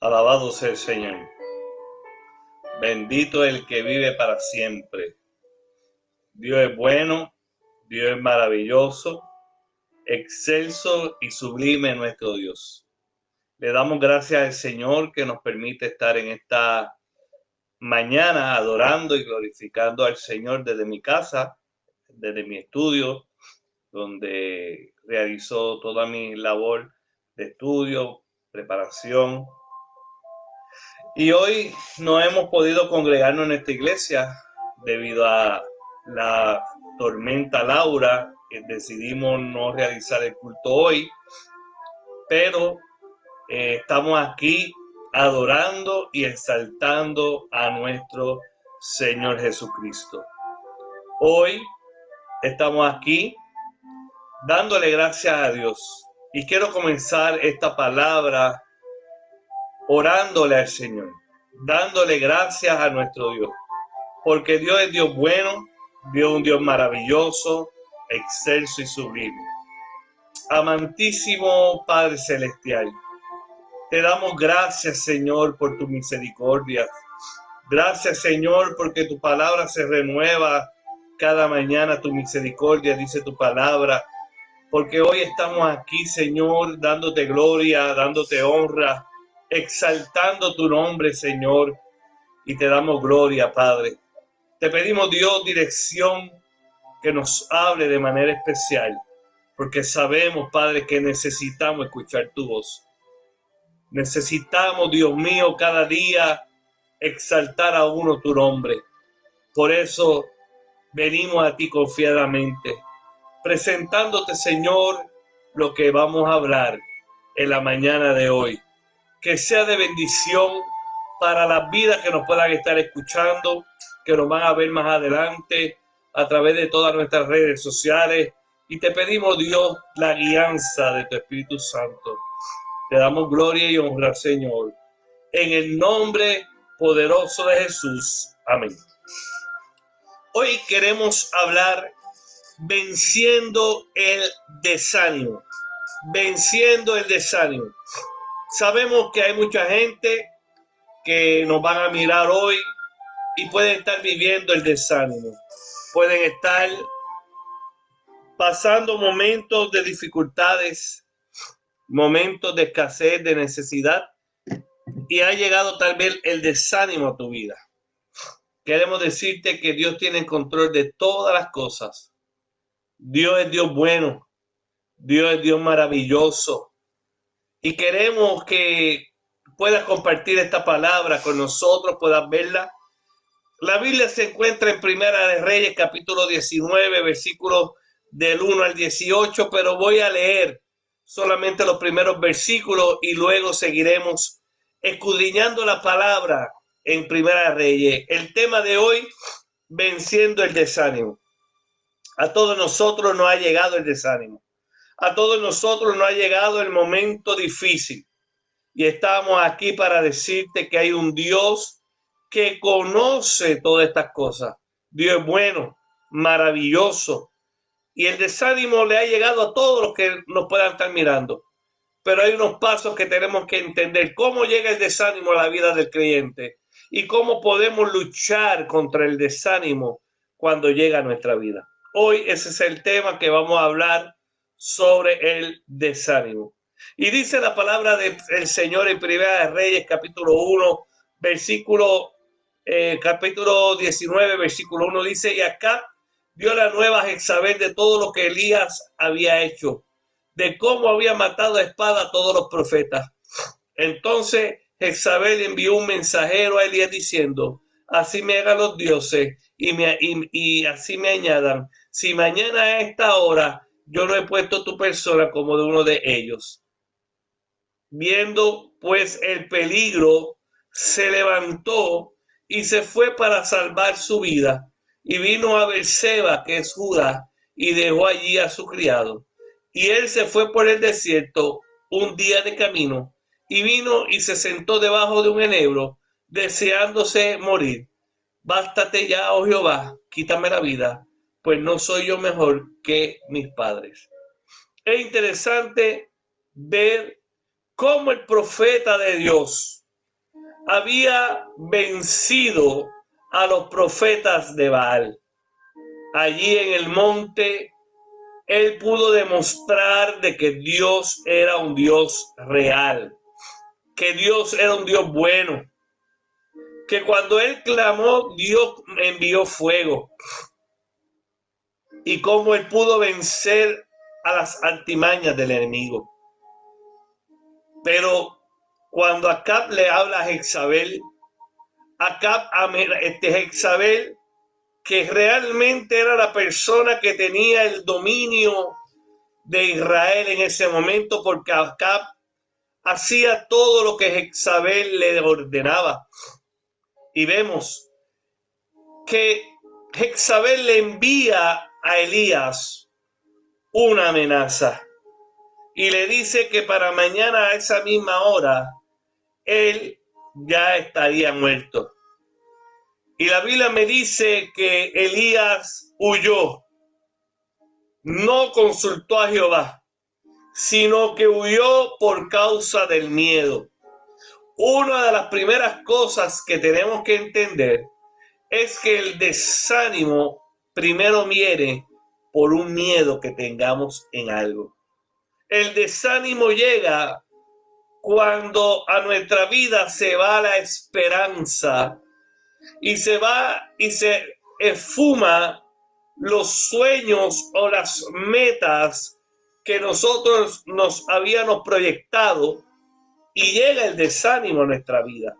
Alabado sea el Señor. Bendito el que vive para siempre. Dios es bueno, Dios es maravilloso, excelso y sublime nuestro Dios. Le damos gracias al Señor que nos permite estar en esta mañana adorando y glorificando al Señor desde mi casa, desde mi estudio, donde realizó toda mi labor de estudio, preparación. Y hoy no hemos podido congregarnos en esta iglesia debido a la tormenta Laura. Decidimos no realizar el culto hoy, pero estamos aquí adorando y exaltando a nuestro Señor Jesucristo. Hoy estamos aquí dándole gracias a Dios y quiero comenzar esta palabra orándole al Señor, dándole gracias a nuestro Dios, porque Dios es Dios bueno, Dios es un Dios maravilloso, excelso y sublime. Amantísimo Padre Celestial, te damos gracias, Señor, por tu misericordia. Gracias, Señor, porque tu palabra se renueva cada mañana, tu misericordia, dice tu palabra, porque hoy estamos aquí, Señor, dándote gloria, dándote honra, exaltando tu nombre, Señor, y te damos gloria, Padre. Te pedimos, Dios, dirección, que nos hable de manera especial, porque sabemos, Padre, que necesitamos escuchar tu voz. Necesitamos, Dios mío, cada día exaltar a uno tu nombre. Por eso venimos a ti confiadamente, presentándote, Señor, lo que vamos a hablar en la mañana de hoy. Que sea de bendición para las vidas que nos puedan estar escuchando, que nos van a ver más adelante a través de todas nuestras redes sociales. Y te pedimos, Dios, la guianza de tu Espíritu Santo. Te damos gloria y honra, Señor, en el nombre poderoso de Jesús. Amén. Hoy queremos hablar venciendo el desánimo. Venciendo el desánimo. Sabemos que hay mucha gente que nos van a mirar hoy y pueden estar viviendo el desánimo. Pueden estar pasando momentos de dificultades, momentos de escasez, de necesidad, y ha llegado tal vez el desánimo a tu vida. Queremos decirte que Dios tiene el control de todas las cosas. Dios es Dios bueno, Dios es Dios maravilloso, y queremos que puedas compartir esta palabra con nosotros, puedas verla. La Biblia se encuentra en Primera de Reyes, capítulo 19, versículos del 1 al 18, pero voy a leer solamente los primeros versículos y luego seguiremos escudriñando la palabra en Primera de Reyes. El tema de hoy, venciendo el desánimo. A todos nosotros nos ha llegado el desánimo. A todos nosotros nos ha llegado el momento difícil. Y estamos aquí para decirte que hay un Dios que conoce todas estas cosas. Dios es bueno, maravilloso. Y el desánimo le ha llegado a todos los que nos puedan estar mirando. Pero hay unos pasos que tenemos que entender. Cómo llega el desánimo a la vida del creyente. Y cómo podemos luchar contra el desánimo cuando llega a nuestra vida. Hoy ese es el tema que vamos a hablar sobre el desánimo. Y dice la palabra del Señor en Primera de Reyes, capítulo 1, capítulo 19, versículo 1, dice, y acá dio la nueva a Jezabel de todo lo que Elías había hecho, de cómo había matado a espada a todos los profetas. Entonces Jezabel envió un mensajero a Elías diciendo, así me hagan los dioses y así me añadan, si mañana a esta hora yo no he puesto tu persona como de uno de ellos. Viendo pues el peligro, se levantó y se fue para salvar su vida. Y vino a Beerseba, que es Judá, y dejó allí a su criado. Y él se fue por el desierto un día de camino, y vino y se sentó debajo de un enebro, deseándose morir. Bástate ya, oh Jehová, quítame la vida, pues no soy yo mejor que mis padres. Es interesante ver cómo el profeta de Dios había vencido a los profetas de Baal. Allí en el monte, él pudo demostrar de que Dios era un Dios real, que Dios era un Dios bueno, que cuando él clamó, Dios envió fuego, y cómo él pudo vencer a las artimañas del enemigo. Pero cuando Acab le habla a Jezabel, Jezabel, que realmente era la persona que tenía el dominio de Israel en ese momento, porque Acab hacía todo lo que Jezabel le ordenaba. Y vemos que Jezabel le envía a Elías una amenaza y le dice que para mañana a esa misma hora él ya estaría muerto. Y la Biblia me dice que Elías huyó, no consultó a Jehová, sino que huyó por causa del miedo. Una de las primeras cosas que tenemos que entender es que el desánimo primero viene por un miedo que tengamos en algo. El desánimo llega cuando a nuestra vida se va la esperanza y se esfuma los sueños o las metas que nosotros nos habíamos proyectado, y llega el desánimo a nuestra vida.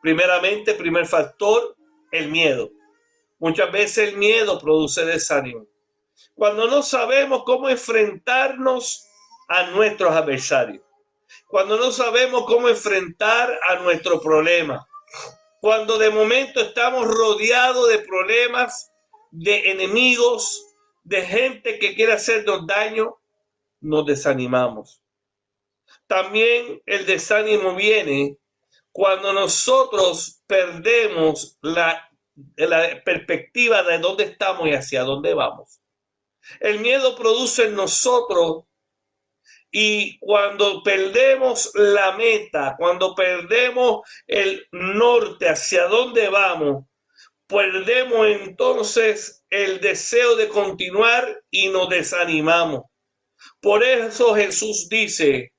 Primeramente, primer factor, el miedo. Muchas veces el miedo produce desánimo. Cuando no sabemos cómo enfrentarnos a nuestros adversarios, cuando no sabemos cómo enfrentar a nuestro problema, cuando de momento estamos rodeados de problemas, de enemigos, de gente que quiere hacernos daño, nos desanimamos. También el desánimo viene cuando nosotros perdemos la perspectiva de dónde estamos y hacia dónde vamos. El miedo produce en nosotros, y cuando perdemos la meta, cuando perdemos el norte hacia dónde vamos, perdemos entonces el deseo de continuar y nos desanimamos. Por eso Jesús dice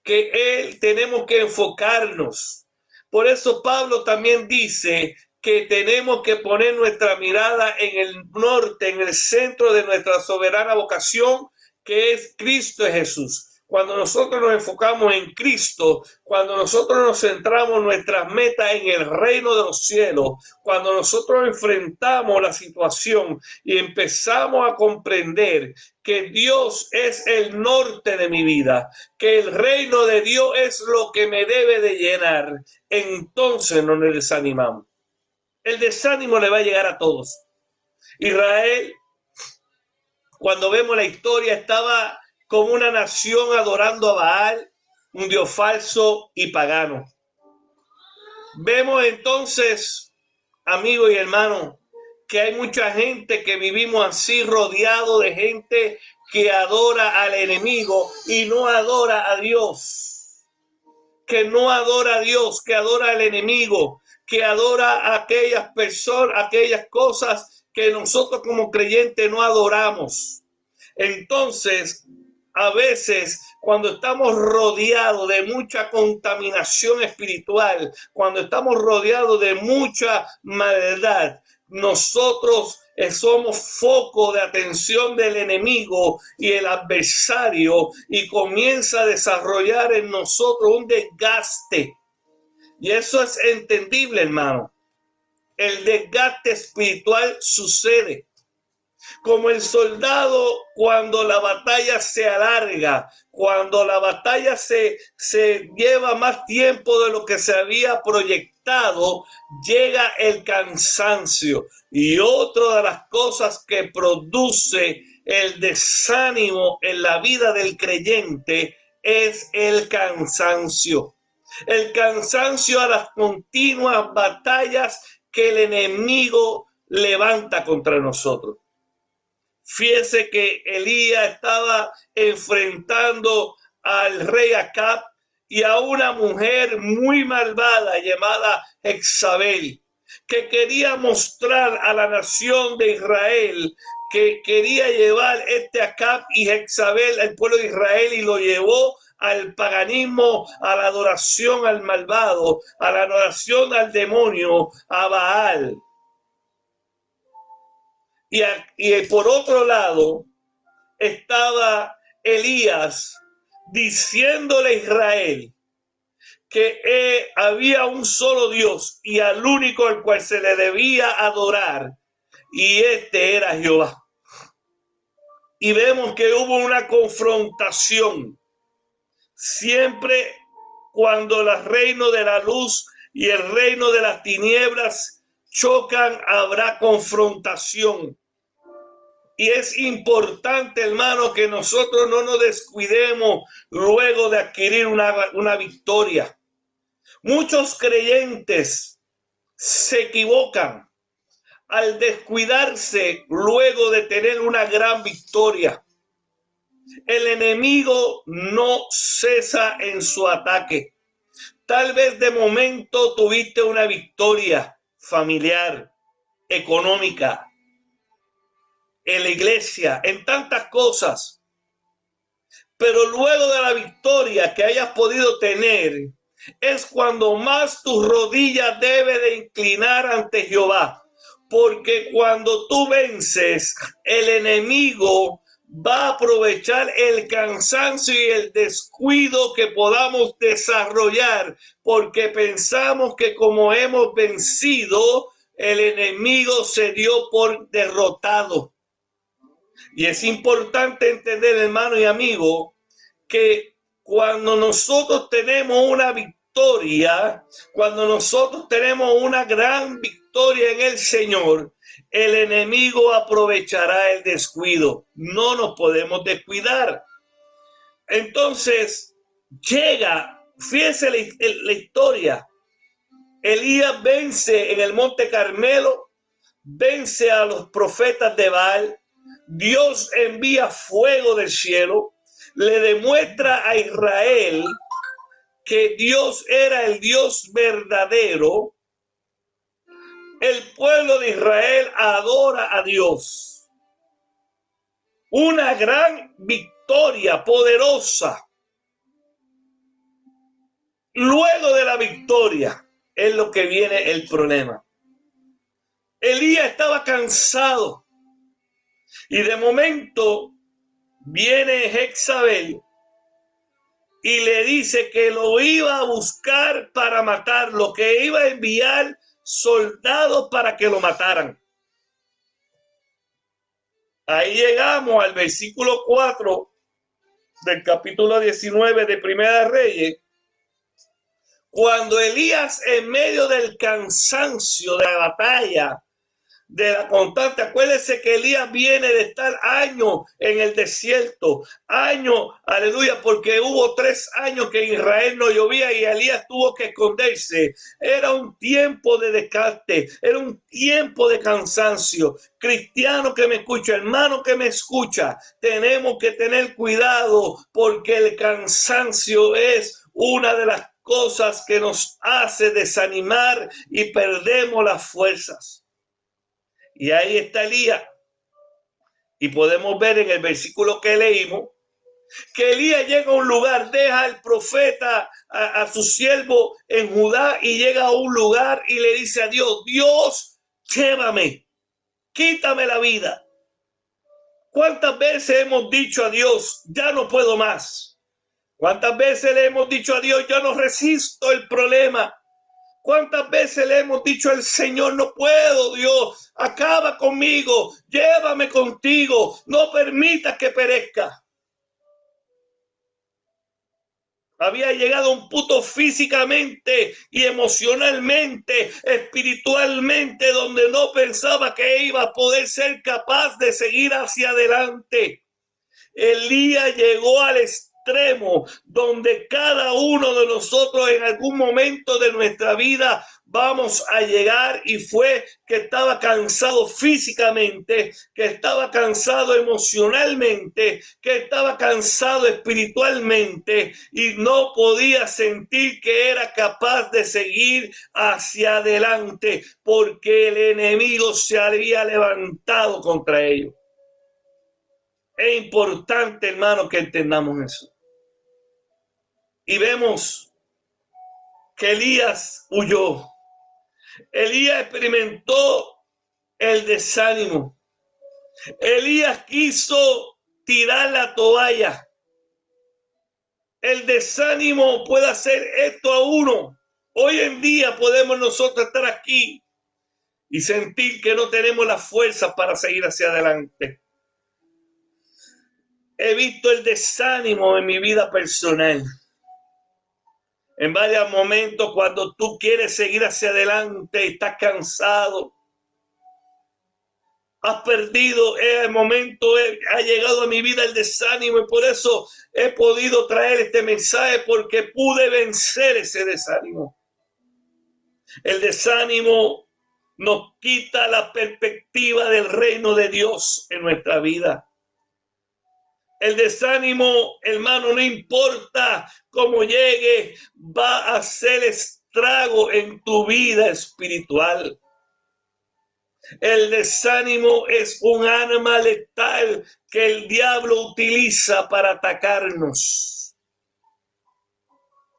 que tenemos que enfocarnos. Por eso Pablo también dice que tenemos que poner nuestra mirada en el norte, en el centro de nuestra soberana vocación, que es Cristo Jesús. Cuando nosotros nos enfocamos en Cristo, cuando nosotros nos centramos nuestras metas en el reino de los cielos, cuando nosotros enfrentamos la situación y empezamos a comprender que Dios es el norte de mi vida, que el reino de Dios es lo que me debe de llenar, entonces no nos desanimamos. El desánimo le va a llegar a todos. Israel, cuando vemos la historia, estaba como una nación adorando a Baal, un dios falso y pagano. Vemos entonces, amigos y hermanos, que hay mucha gente que vivimos así, rodeado de gente que adora al enemigo y no adora a Dios. Que no adora a Dios, que adora al enemigo, que adora a aquellas personas, aquellas cosas que nosotros como creyentes no adoramos. Entonces, a veces, cuando estamos rodeados de mucha contaminación espiritual, cuando estamos rodeados de mucha maldad, nosotros somos foco de atención del enemigo y el adversario, y comienza a desarrollar en nosotros un desgaste. Y eso es entendible, hermano. El desgaste espiritual sucede. Como el soldado, cuando la batalla se alarga, cuando la batalla se lleva más tiempo de lo que se había proyectado, llega el cansancio. Y otra de las cosas que produce el desánimo en la vida del creyente es el cansancio. El cansancio a las continuas batallas que el enemigo levanta contra nosotros. Fíjese que Elías estaba enfrentando al rey Acab y a una mujer muy malvada llamada Jezabel, que quería mostrar a la nación de Israel que quería llevar Acab y Jezabel al pueblo de Israel, y lo llevó al paganismo, a la adoración al malvado, a la adoración al demonio, a Baal. Y por otro lado estaba Elías diciéndole a Israel que había un solo Dios y al único al cual se le debía adorar, y este era Jehová. Y vemos que hubo una confrontación. Siempre cuando el reino de la luz y el reino de las tinieblas chocan, habrá confrontación. Y es importante, hermano, que nosotros no nos descuidemos luego de adquirir una victoria. Muchos creyentes se equivocan al descuidarse luego de tener una gran victoria. El enemigo no cesa en su ataque. Tal vez de momento tuviste una victoria familiar, económica, en la iglesia, en tantas cosas. Pero luego de la victoria que hayas podido tener, es cuando más tu rodilla debe de inclinar ante Jehová. Porque cuando tú vences, el enemigo va a aprovechar el cansancio y el descuido que podamos desarrollar, porque pensamos que como hemos vencido, el enemigo se dio por derrotado. Y es importante entender, hermano y amigo, que cuando nosotros tenemos una victoria, cuando nosotros tenemos una gran victoria en el Señor, el enemigo aprovechará el descuido. No nos podemos descuidar. Entonces llega, fíjese la historia. Elías vence en el Monte Carmelo, vence a los profetas de Baal. Dios envía fuego del cielo, le demuestra a Israel que Dios era el Dios verdadero. El pueblo de Israel adora a Dios. Una gran victoria poderosa. Luego de la victoria es lo que viene el problema. Elías estaba cansado y de momento viene Jezabel y le dice que lo iba a buscar para matarlo, que iba a enviar soldados para que lo mataran. Ahí llegamos al versículo 4 del capítulo 19 de Primera de Reyes, cuando Elías, en medio del cansancio de la batalla, de la constante, acuérdense que Elías viene de estar años en el desierto, años, aleluya, porque hubo 3 años que en Israel no llovía y Elías tuvo que esconderse. Era un tiempo de desgaste, era un tiempo de cansancio. Cristiano que me escucha, hermano que me escucha, tenemos que tener cuidado, porque el cansancio es una de las cosas que nos hace desanimar y perdemos las fuerzas. Y ahí está Elías. Y podemos ver en el versículo que leímos que Elías llega a un lugar, deja al profeta, a su siervo en Judá, y llega a un lugar y le dice a Dios: Dios, llévame, quítame la vida. ¿Cuántas veces hemos dicho a Dios: ya no puedo más? ¿Cuántas veces le hemos dicho a Dios: yo no resisto el problema? ¿Cuántas veces le hemos dicho al Señor: no puedo, Dios, acaba conmigo, llévame contigo, no permitas que perezca? Había llegado a un punto físicamente y emocionalmente, espiritualmente, donde no pensaba que iba a poder ser capaz de seguir hacia adelante. Elías llegó al extremo donde cada uno de nosotros en algún momento de nuestra vida vamos a llegar, y fue que estaba cansado físicamente, que estaba cansado emocionalmente, que estaba cansado espiritualmente y no podía sentir que era capaz de seguir hacia adelante porque el enemigo se había levantado contra ellos. Es importante, hermano, que entendamos eso. Y vemos que Elías huyó. Elías experimentó el desánimo. Elías quiso tirar la toalla. El desánimo puede hacer esto a uno. Hoy en día podemos nosotros estar aquí y sentir que no tenemos la fuerza para seguir hacia adelante. He visto el desánimo en mi vida personal. En varios momentos, cuando tú quieres seguir hacia adelante, estás cansado, has perdido, el momento ha llegado a mi vida el desánimo, y por eso he podido traer este mensaje, porque pude vencer ese desánimo. El desánimo nos quita la perspectiva del reino de Dios en nuestra vida. El desánimo, hermano, no importa cómo llegue, va a hacer estrago en tu vida espiritual. El desánimo es un arma letal que el diablo utiliza para atacarnos.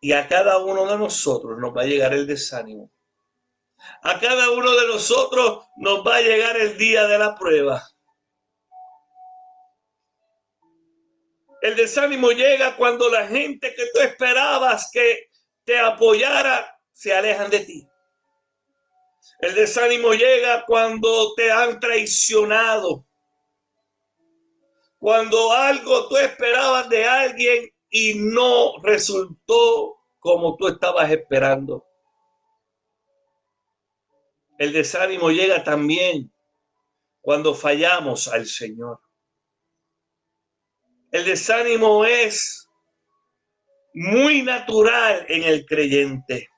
Y a cada uno de nosotros nos va a llegar el desánimo. A cada uno de nosotros nos va a llegar el día de la prueba. El desánimo llega cuando la gente que tú esperabas que te apoyara se alejan de ti. El desánimo llega cuando te han traicionado. Cuando algo tú esperabas de alguien y no resultó como tú estabas esperando. El desánimo llega también cuando fallamos al Señor. El desánimo es muy natural en el creyente.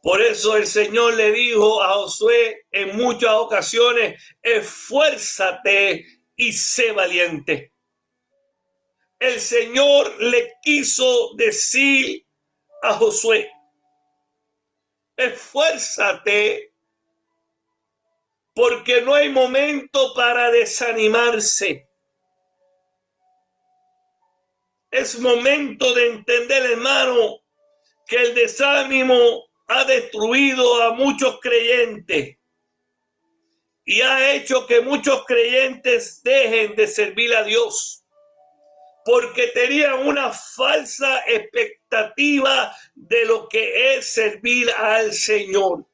Por eso el Señor le dijo a Josué en muchas ocasiones: esfuérzate y sé valiente. El Señor le quiso decir a Josué: esfuérzate, porque no hay momento para desanimarse. Es momento de entender, hermano, que el desánimo ha destruido a muchos creyentes y ha hecho que muchos creyentes dejen de servir a Dios porque tenían una falsa expectativa de lo que es servir al Señor.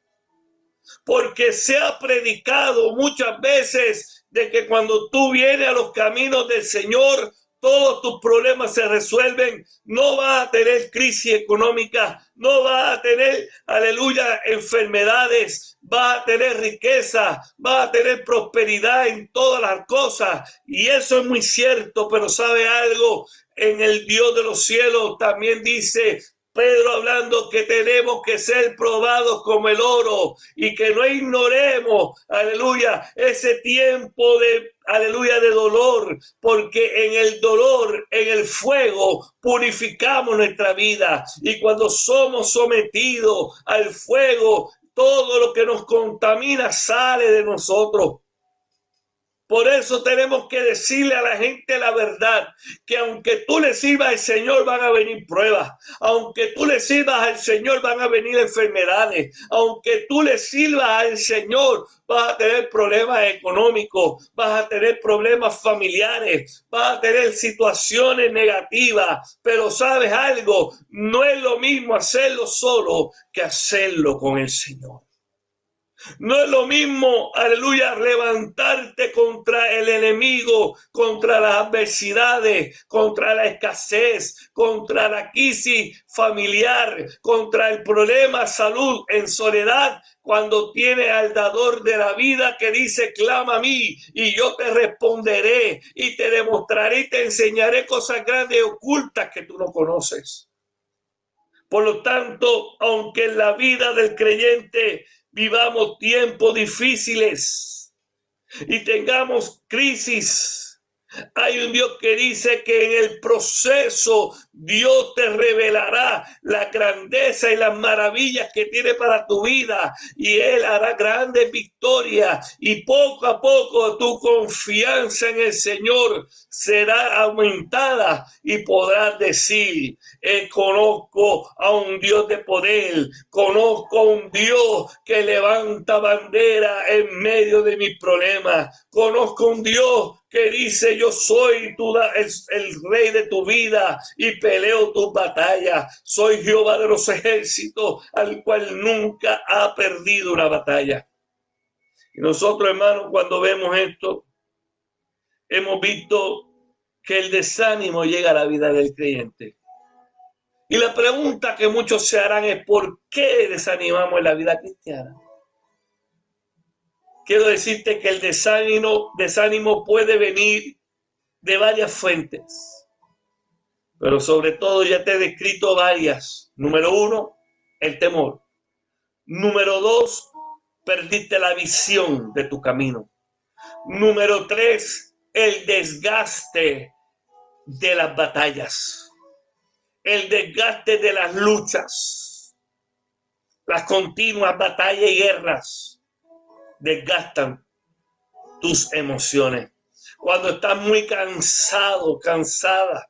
Porque se ha predicado muchas veces de que cuando tú vienes a los caminos del Señor, todos tus problemas se resuelven. No vas a tener crisis económica, no vas a tener, aleluya, enfermedades, vas a tener riqueza, vas a tener prosperidad en todas las cosas. Y eso es muy cierto, pero ¿sabe algo? En el Dios de los cielos también dice Pedro, hablando que tenemos que ser probados como el oro y que no ignoremos, aleluya, ese tiempo de, aleluya, de dolor, porque en el dolor, en el fuego, purificamos nuestra vida. Y cuando somos sometidos al fuego, todo lo que nos contamina sale de nosotros. Por eso tenemos que decirle a la gente la verdad, que aunque tú le sirvas al Señor van a venir pruebas, aunque tú le sirvas al Señor van a venir enfermedades, aunque tú le sirvas al Señor vas a tener problemas económicos, vas a tener problemas familiares, vas a tener situaciones negativas, pero ¿sabes algo? No es lo mismo hacerlo solo que hacerlo con el Señor. No es lo mismo, aleluya, levantarte contra el enemigo, contra las adversidades, contra la escasez, contra la crisis familiar, contra el problema de salud en soledad, cuando tienes al dador de la vida que dice: clama a mí y yo te responderé y te demostraré y te enseñaré cosas grandes y ocultas que tú no conoces. Por lo tanto, aunque en la vida del creyente vivamos tiempos difíciles y tengamos crisis, hay un Dios que dice que en el proceso Dios te revelará la grandeza y las maravillas que tiene para tu vida, y Él hará grandes victorias, y poco a poco tu confianza en el Señor será aumentada y podrás decir: conozco a un Dios de poder, conozco a un Dios que levanta bandera en medio de mis problemas, conozco a un Dios que dice: yo soy el rey de tu vida y peleo tus batallas. Soy Jehová de los ejércitos, al cual nunca ha perdido una batalla. Y nosotros, hermanos, cuando vemos esto, hemos visto que el desánimo llega a la vida del creyente. Y la pregunta que muchos se harán es: ¿por qué desanimamos en la vida cristiana? Quiero decirte que el desánimo puede venir de varias fuentes, pero sobre todo ya te he descrito varias. Número 1, el temor. Número 2, perdiste la visión de tu camino. Número 3, el desgaste de las batallas, el desgaste de las luchas, las continuas batallas y guerras desgastan tus emociones. Cuando estás muy cansado, cansada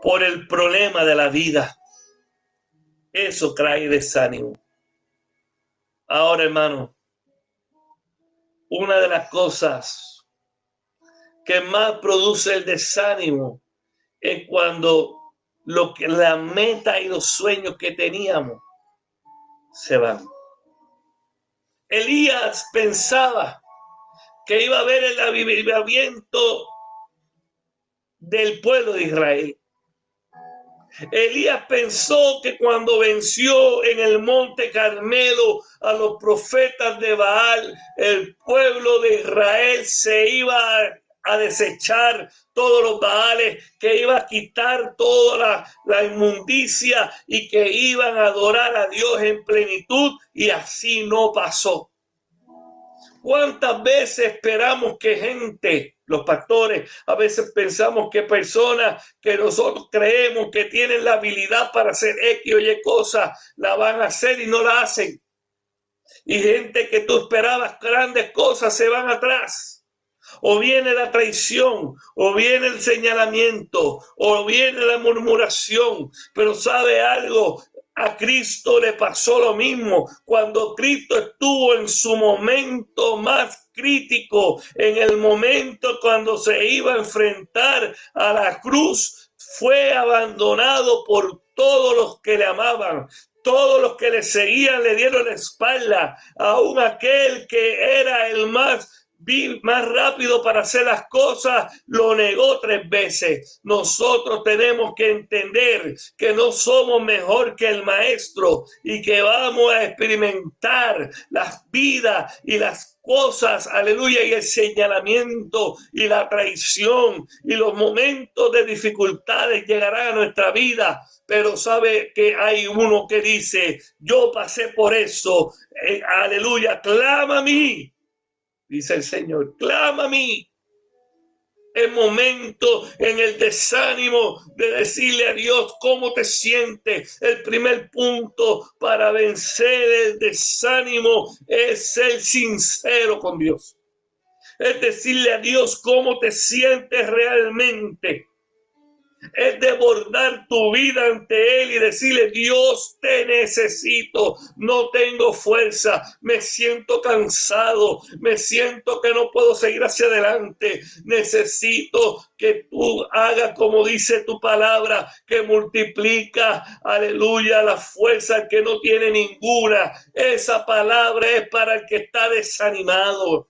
por el problema de la vida, eso trae desánimo. Ahora, hermano, una de las cosas que más produce el desánimo es cuando la meta y los sueños que teníamos se van. Elías pensaba que iba a ver el avivamiento del pueblo de Israel. Elías pensó que cuando venció en el monte Carmelo a los profetas de Baal, el pueblo de Israel se iba a desechar todos los Baales, que iba a quitar toda la inmundicia y que iban a adorar a Dios en plenitud, y así no pasó. ¿Cuántas veces esperamos que gente, los pastores, a veces pensamos que personas que nosotros creemos que tienen la habilidad para hacer X o Y cosas, la van a hacer y no la hacen? Y gente que tú esperabas grandes cosas se van atrás. O viene la traición, o viene el señalamiento, o viene la murmuración. Pero ¿sabe algo? A Cristo le pasó lo mismo. Cuando Cristo estuvo en su momento más crítico, en el momento cuando se iba a enfrentar a la cruz, fue abandonado por todos los que le amaban. Todos los que le seguían le dieron la espalda. Aún aquel que era el más rápido para hacer las cosas, lo negó 3 veces. Nosotros tenemos que entender que no somos mejor que el maestro y que vamos a experimentar las vidas y las cosas, aleluya, y el señalamiento y la traición y los momentos de dificultades llegarán a nuestra vida. Pero sabe que hay uno que dice: yo pasé por eso, aleluya, clama a mí. Dice el Señor: clama a mí. Es momento en el desánimo de decirle a Dios cómo te sientes. El primer punto para vencer el desánimo es ser sincero con Dios. Es decirle a Dios cómo te sientes realmente. Es desbordar tu vida ante Él y decirle: Dios, te necesito, no tengo fuerza, me siento cansado, me siento que no puedo seguir hacia adelante, necesito que tú hagas como dice tu palabra, que multiplica, aleluya, la fuerza que no tiene ninguna. Esa palabra es para el que está desanimado.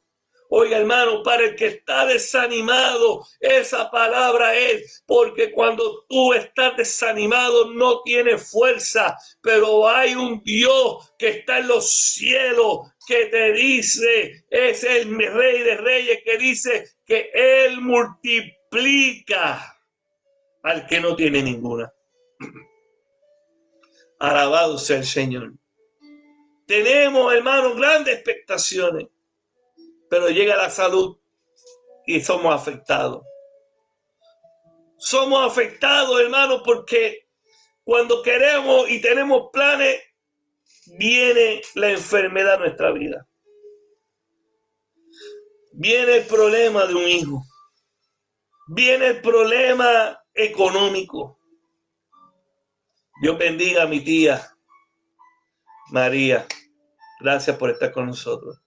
Oiga, hermano, para el que está desanimado, esa palabra es, porque cuando tú estás desanimado no tienes fuerza, pero hay un Dios que está en los cielos que te dice, es el Rey de Reyes, que dice que Él multiplica al que no tiene ninguna. Alabado sea el Señor. Tenemos, hermanos, grandes expectaciones, pero llega la salud y somos afectados. Somos afectados, hermanos, porque cuando queremos y tenemos planes, viene la enfermedad a nuestra vida. Viene el problema de un hijo. Viene el problema económico. Dios bendiga a mi tía María. Gracias por estar con nosotros.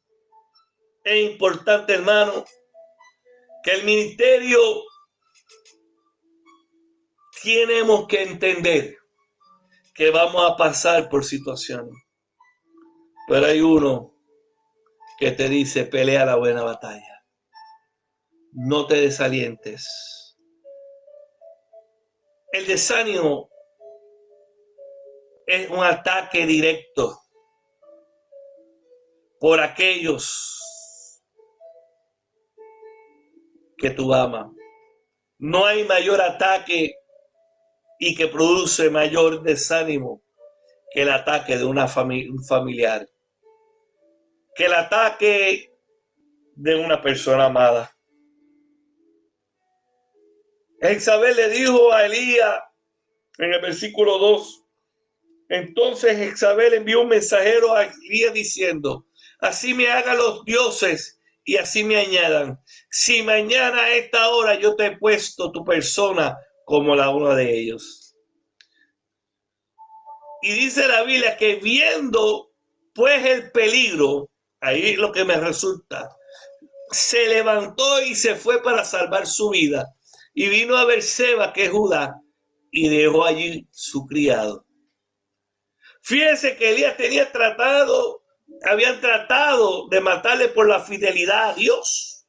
Es importante, hermano, que el ministerio tenemos que entender que vamos a pasar por situaciones. Pero hay uno que te dice, pelea la buena batalla. No te desalientes. El desánimo es un ataque directo por aquellos que tú amas. No hay mayor ataque y que produce mayor desánimo que el ataque de un familiar, que el ataque de una persona amada. Jezabel le dijo a Elías en el versículo 2, entonces Jezabel envió un mensajero a Elías diciendo, así me hagan los dioses y así me añadan, si mañana a esta hora yo te he puesto tu persona como la una de ellos. Y dice la Biblia que viendo pues el peligro, ahí lo que me resulta, se levantó y se fue para salvar su vida. Y vino a Berseba, que es Judá, y dejó allí su criado. Fíjense que Elías habían tratado de matarle por la fidelidad a Dios.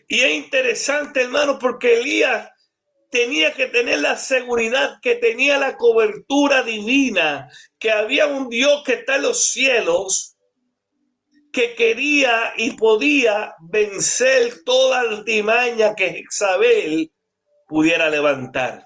Y es interesante, hermano, porque Elías tenía que tener la seguridad que tenía la cobertura divina, que había un Dios que está en los cielos, que quería y podía vencer toda artimaña que Jezabel pudiera levantar.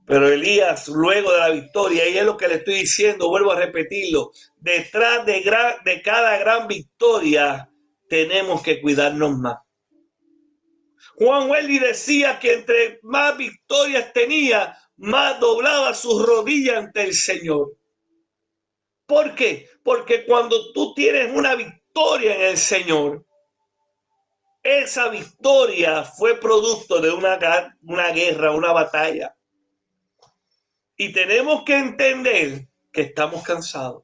Pero Elías, luego de la victoria, y es lo que le estoy diciendo, vuelvo a repetirlo, detrás de cada gran victoria tenemos que cuidarnos más. Juan Wesley decía que entre más victorias tenía, más doblaba sus rodillas ante el Señor. ¿Por qué? Porque cuando tú tienes una victoria en el Señor, esa victoria fue producto de una guerra, una batalla. Y tenemos que entender que estamos cansados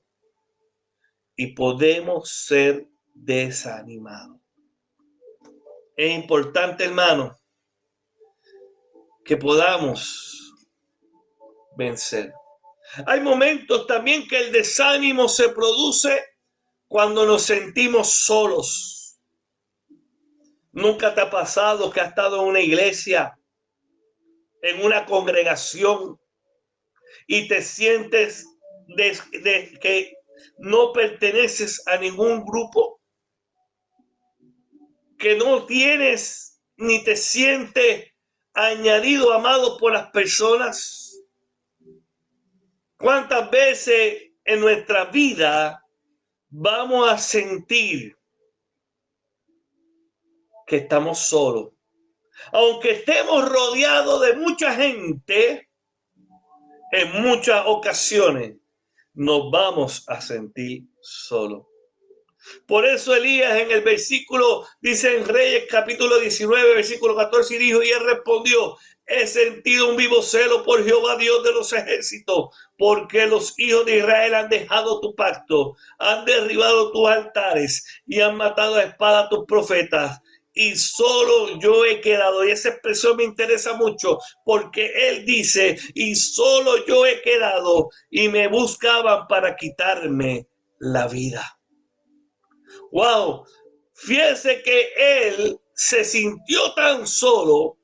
y podemos ser desanimados. Es importante, hermano, que podamos vencer. Hay momentos también que el desánimo se produce cuando nos sentimos solos. ¿Nunca te ha pasado que has estado en una iglesia, en una congregación, y te sientes que no perteneces a ningún grupo? Que no tienes ni te sientes añadido, amado por las personas. ¿Cuántas veces en nuestra vida vamos a sentir que estamos solos? Aunque estemos rodeados de mucha gente, en muchas ocasiones nos vamos a sentir solos. Por eso Elías en el versículo, dice en Reyes capítulo 19, versículo 14, y dijo, y él respondió, he sentido un vivo celo por Jehová Dios de los ejércitos, porque los hijos de Israel han dejado tu pacto, han derribado tus altares y han matado a espada a tus profetas. Y solo yo he quedado, y esa expresión me interesa mucho, porque él dice, y solo yo he quedado, y me buscaban para quitarme la vida. Wow, fíjense que él se sintió tan solo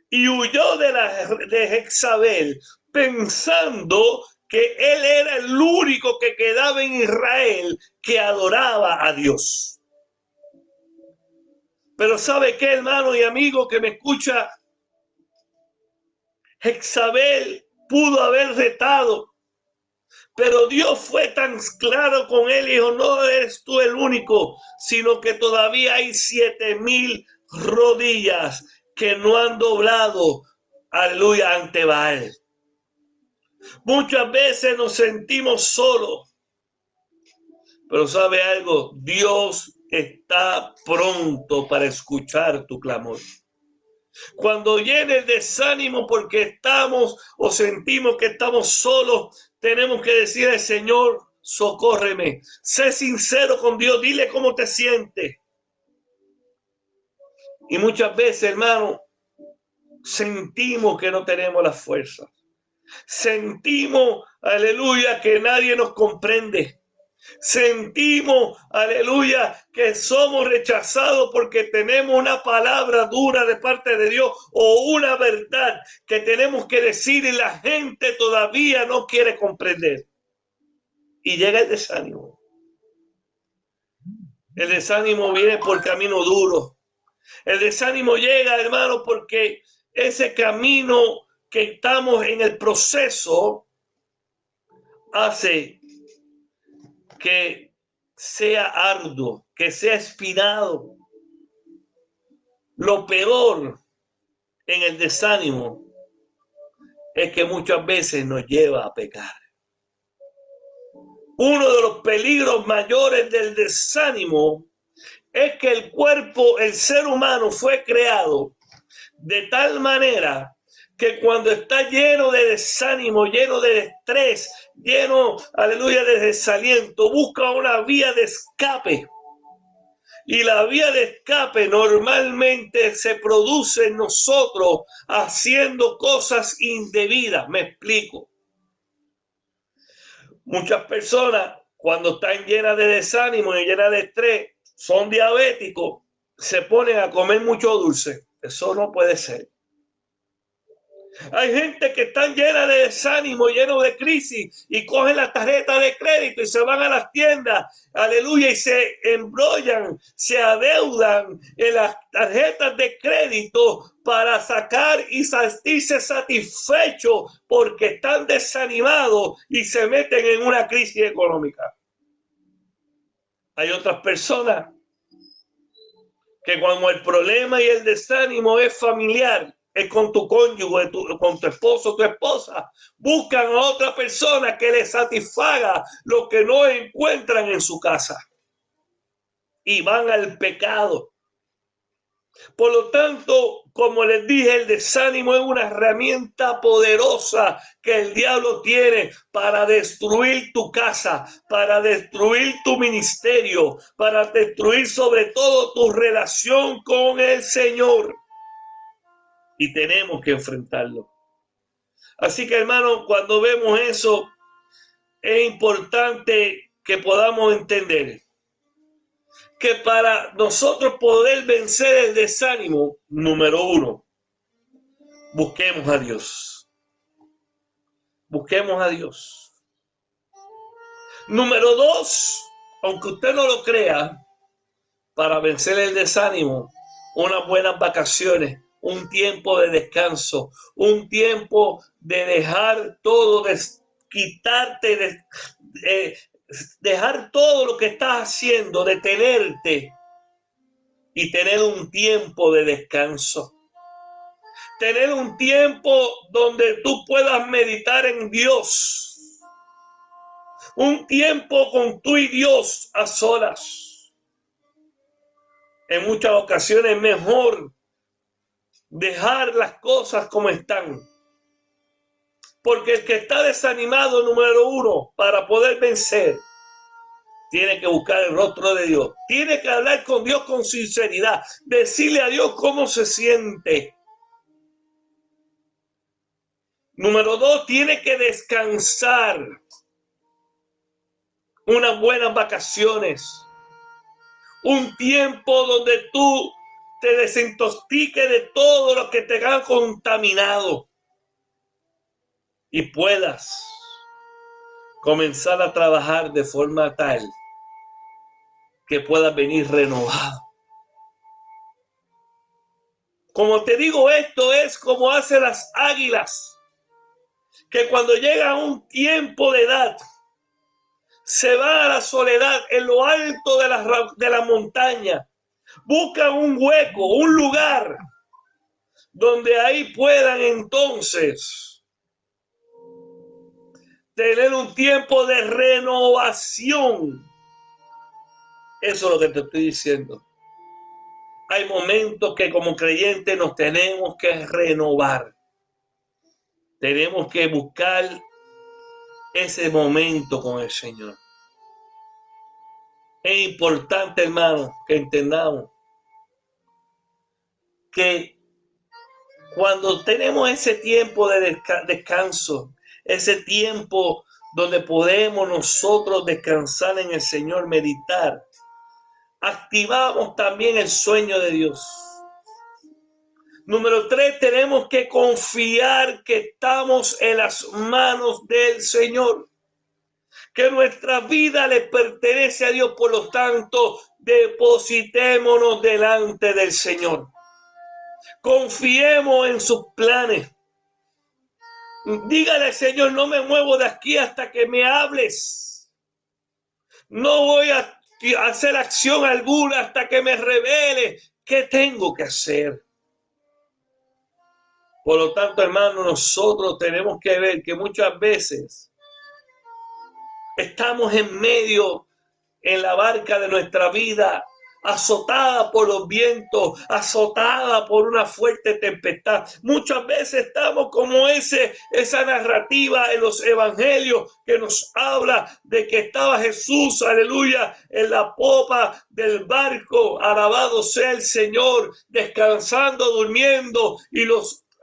y huyó de Jezabel pensando que él era el único que quedaba en Israel que adoraba a Dios. Pero ¿sabe qué, hermano y amigo que me escucha? Jezabel pudo haber retado, pero Dios fue tan claro con él y dijo, no eres tú el único, sino que todavía hay 7,000 rodillas que no han doblado, aleluya, ante Baal. Muchas veces nos sentimos solos, pero ¿sabe algo? Dios está pronto para escuchar tu clamor. Cuando viene el desánimo porque estamos o sentimos que estamos solos, tenemos que decir al Señor, socórreme. Sé sincero con Dios, dile cómo te sientes. Y muchas veces, hermano, sentimos que no tenemos la fuerza. Sentimos, aleluya, que nadie nos comprende. Sentimos, aleluya, que somos rechazados porque tenemos una palabra dura de parte de Dios o una verdad que tenemos que decir y la gente todavía no quiere comprender. Y llega el desánimo. El desánimo viene por camino duro. El desánimo llega, hermano, porque ese camino que estamos en el proceso hace que sea arduo, que sea espinado. Lo peor en el desánimo es que muchas veces nos lleva a pecar. Uno de los peligros mayores del desánimo es que el cuerpo, el ser humano fue creado de tal manera que cuando está lleno de desánimo, lleno de estrés, lleno, aleluya, de desaliento, busca una vía de escape. Y la vía de escape normalmente se produce en nosotros haciendo cosas indebidas. Me explico. Muchas personas, cuando están llenas de desánimo y llenas de estrés, son diabéticos, se ponen a comer mucho dulce. Eso no puede ser. Hay gente que están llena de desánimo, lleno de crisis y cogen la tarjeta de crédito y se van a las tiendas, aleluya, y se embrollan, se adeudan en las tarjetas de crédito para sacar y sentirse satisfechos porque están desanimados y se meten en una crisis económica. Hay otras personas que cuando el problema y el desánimo es familiar, es con tu cónyuge, con tu esposo, tu esposa, buscan a otra persona que les satisfaga lo que no encuentran en su casa y van al pecado. Por lo tanto, como les dije, el desánimo es una herramienta poderosa que el diablo tiene para destruir tu casa, para destruir tu ministerio, para destruir sobre todo tu relación con el Señor. Y tenemos que enfrentarlo. Así que, hermano, cuando vemos eso, es importante que podamos entender que para nosotros poder vencer el desánimo, número uno, busquemos a Dios. Busquemos a Dios. Número dos, aunque usted no lo crea, para vencer el desánimo, unas buenas vacaciones, un tiempo de descanso, un tiempo de dejar todo, de quitarte, dejar todo lo que estás haciendo, detenerte y tener un tiempo de descanso. Tener un tiempo donde tú puedas meditar en Dios. Un tiempo con tú y Dios a solas. En muchas ocasiones es mejor dejar las cosas como están. Porque el que está desanimado, número uno, para poder vencer, tiene que buscar el rostro de Dios. Tiene que hablar con Dios con sinceridad. Decirle a Dios cómo se siente. Número dos, tiene que descansar. Unas buenas vacaciones. Un tiempo donde tú te desintoxiques de todo lo que te ha contaminado. Y puedas comenzar a trabajar de forma tal que puedas venir renovado. Como te digo, esto es como hacen las águilas. que cuando llega a un tiempo de edad, se va a la soledad en lo alto de la montaña, buscan un hueco, un lugar donde ahí puedan entonces tener un tiempo de renovación. Eso es lo que te estoy diciendo. Hay momentos que como creyentes nos tenemos que renovar. Tenemos que buscar ese momento con el Señor. Es importante, hermano, que entendamos que cuando tenemos ese tiempo de descanso, ese tiempo donde podemos nosotros descansar en el Señor, meditar, activamos también el sueño de Dios. Número 3, tenemos que confiar que estamos en las manos del Señor, que nuestra vida le pertenece a Dios, por lo tanto, depositémonos delante del Señor. Confiemos en sus planes. Dígale, Señor, no me muevo de aquí hasta que me hables. No voy a hacer acción alguna hasta que me revele qué tengo que hacer. Por lo tanto, hermano, nosotros tenemos que ver que muchas veces estamos en medio, en la barca de nuestra vida, azotada por los vientos, azotada por una fuerte tempestad. Muchas veces estamos como esa narrativa en los evangelios que nos habla de que estaba Jesús, aleluya, en la popa del barco, alabado sea el Señor, descansando, durmiendo, y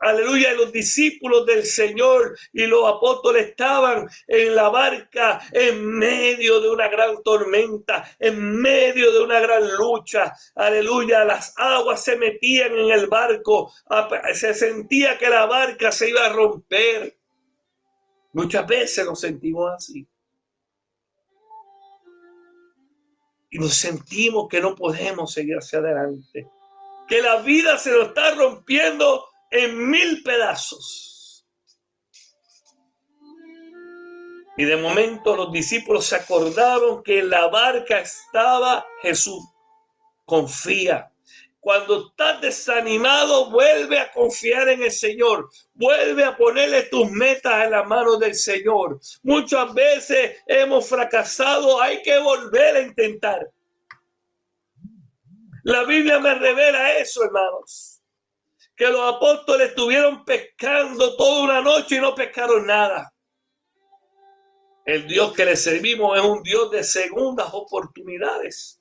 aleluya, los discípulos del Señor y los apóstoles estaban en la barca en medio de una gran tormenta, en medio de una gran lucha. Aleluya, las aguas se metían en el barco, se sentía que la barca se iba a romper. Muchas veces nos sentimos así. Y nos sentimos que no podemos seguir hacia adelante, que la vida se nos está rompiendo en 1000 pedazos. Y de momento los discípulos se acordaron que en la barca estaba Jesús. Confía. Cuando estás desanimado, vuelve a confiar en el Señor. Vuelve a ponerle tus metas en las manos del Señor. Muchas veces hemos fracasado, hay que volver a intentar. La Biblia me revela eso, hermanos, que los apóstoles estuvieron pescando toda una noche y no pescaron nada. El Dios que le servimos es un Dios de segundas oportunidades.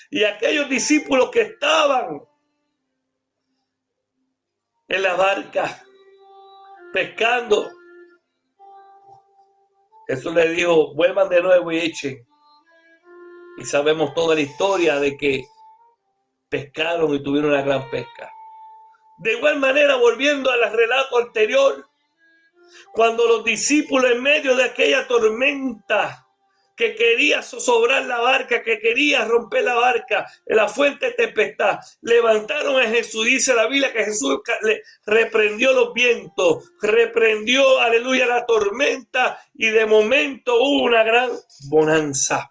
Y aquellos discípulos que estaban en la barca pescando, Jesús le dijo, vuelvan de nuevo y echen. Y sabemos toda la historia de que pescaron y tuvieron una gran pesca. De igual manera, volviendo al relato anterior, cuando los discípulos en medio de aquella tormenta que quería zozobrar la barca, que quería romper la barca en la fuente de tempestad, levantaron a Jesús. Dice la Biblia que Jesús le reprendió los vientos, reprendió, aleluya, la tormenta, y de momento hubo una gran bonanza.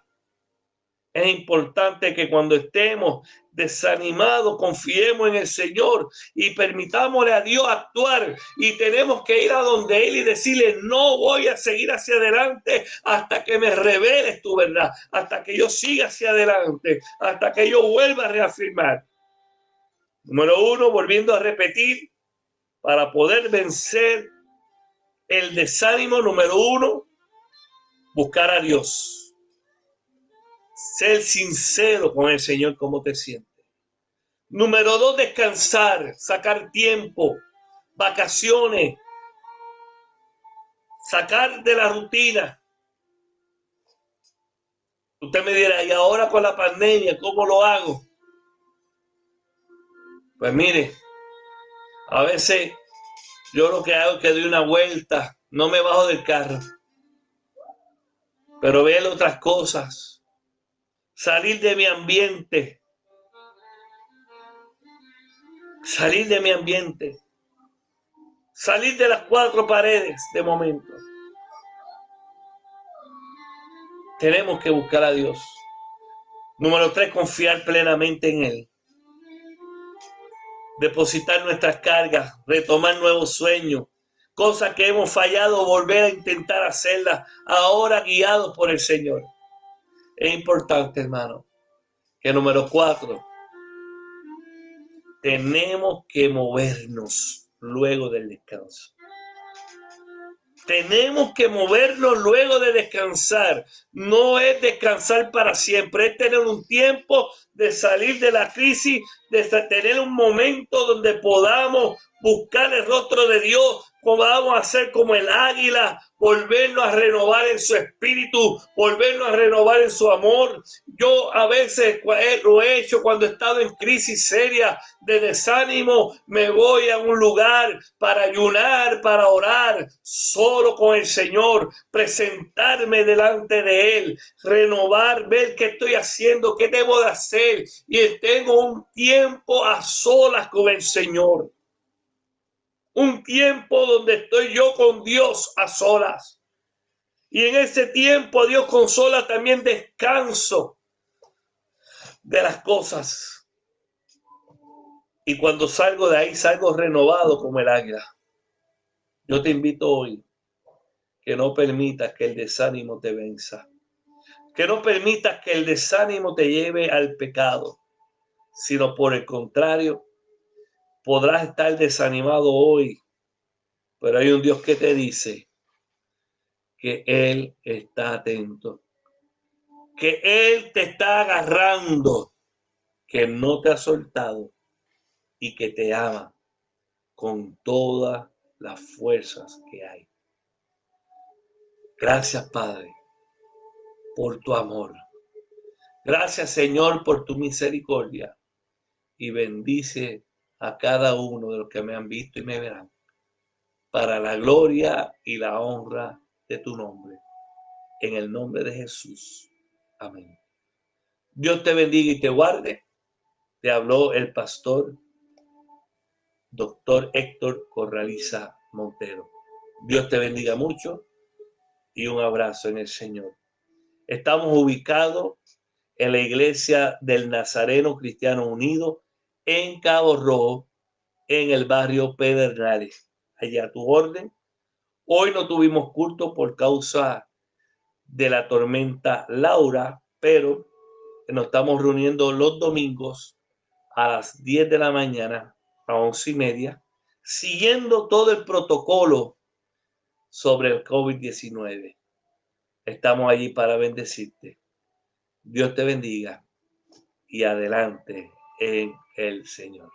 Es importante que cuando estemos desanimados, confiemos en el Señor y permitámosle a Dios actuar. Y tenemos que ir a donde Él y decirle, no voy a seguir hacia adelante hasta que me reveles tu verdad, hasta que yo siga hacia adelante, hasta que yo vuelva a reafirmar. Número 1, volviendo a repetir, para poder vencer el desánimo, número 1, buscar a Dios. Ser sincero con el Señor, cómo te sientes. Número 2, descansar, sacar tiempo, vacaciones, sacar de la rutina. Usted me dirá, ¿y ahora con la pandemia cómo lo hago? Pues mire, a veces yo lo que hago es que doy una vuelta, no me bajo del carro, pero veo otras cosas. Salir de mi ambiente. Salir de mi ambiente. Salir de las cuatro paredes de momento. Tenemos que buscar a Dios. Número 3, confiar plenamente en Él. Depositar nuestras cargas, retomar nuevos sueños, cosas que hemos fallado, volver a intentar hacerlas, ahora guiados por el Señor. Es importante, hermano, que número 4, tenemos que movernos luego del descanso. Tenemos que movernos luego de descansar. No es descansar para siempre, es tener un tiempo de salir de la crisis, de tener un momento donde podamos buscar el rostro de Dios, podamos hacer como el águila, volvernos a renovar en su espíritu, volvernos a renovar en su amor. Yo a veces lo he hecho cuando he estado en crisis seria de desánimo, me voy a un lugar para ayunar, para orar, solo con el Señor, presentarme delante de Él, renovar, ver qué estoy haciendo, qué debo de hacer, y tengo un tiempo a solas con el Señor. Un tiempo donde estoy yo con Dios a solas. Y en ese tiempo Dios consola también descanso de las cosas. Y cuando salgo de ahí, salgo renovado como el águila. Yo te invito hoy que no permitas que el desánimo te venza. Que no permitas que el desánimo te lleve al pecado. Sino por el contrario, podrás estar desanimado hoy. Pero hay un Dios que te dice que Él está atento. Que Él te está agarrando, que no te ha soltado y que te ama con todas las fuerzas que hay. Gracias, Padre, por tu amor. Gracias, Señor, por tu misericordia. Y bendice a cada uno de los que me han visto y me verán, para la gloria y la honra de tu nombre. En el nombre de Jesús. Amén. Dios te bendiga y te guarde. Te habló el pastor Dr. Héctor Corraliza Montero. Dios te bendiga mucho y un abrazo en el Señor. Estamos ubicados en la iglesia del Nazareno Cristiano Unido en Cabo Rojo, en el barrio Pedernales. Allá a tu orden. Hoy no tuvimos culto por causa de la tormenta Laura, pero nos estamos reuniendo los domingos a las 10 de la mañana, a 11:30, siguiendo todo el protocolo sobre el COVID-19. Estamos allí para bendecirte. Dios te bendiga y adelante en el Señor.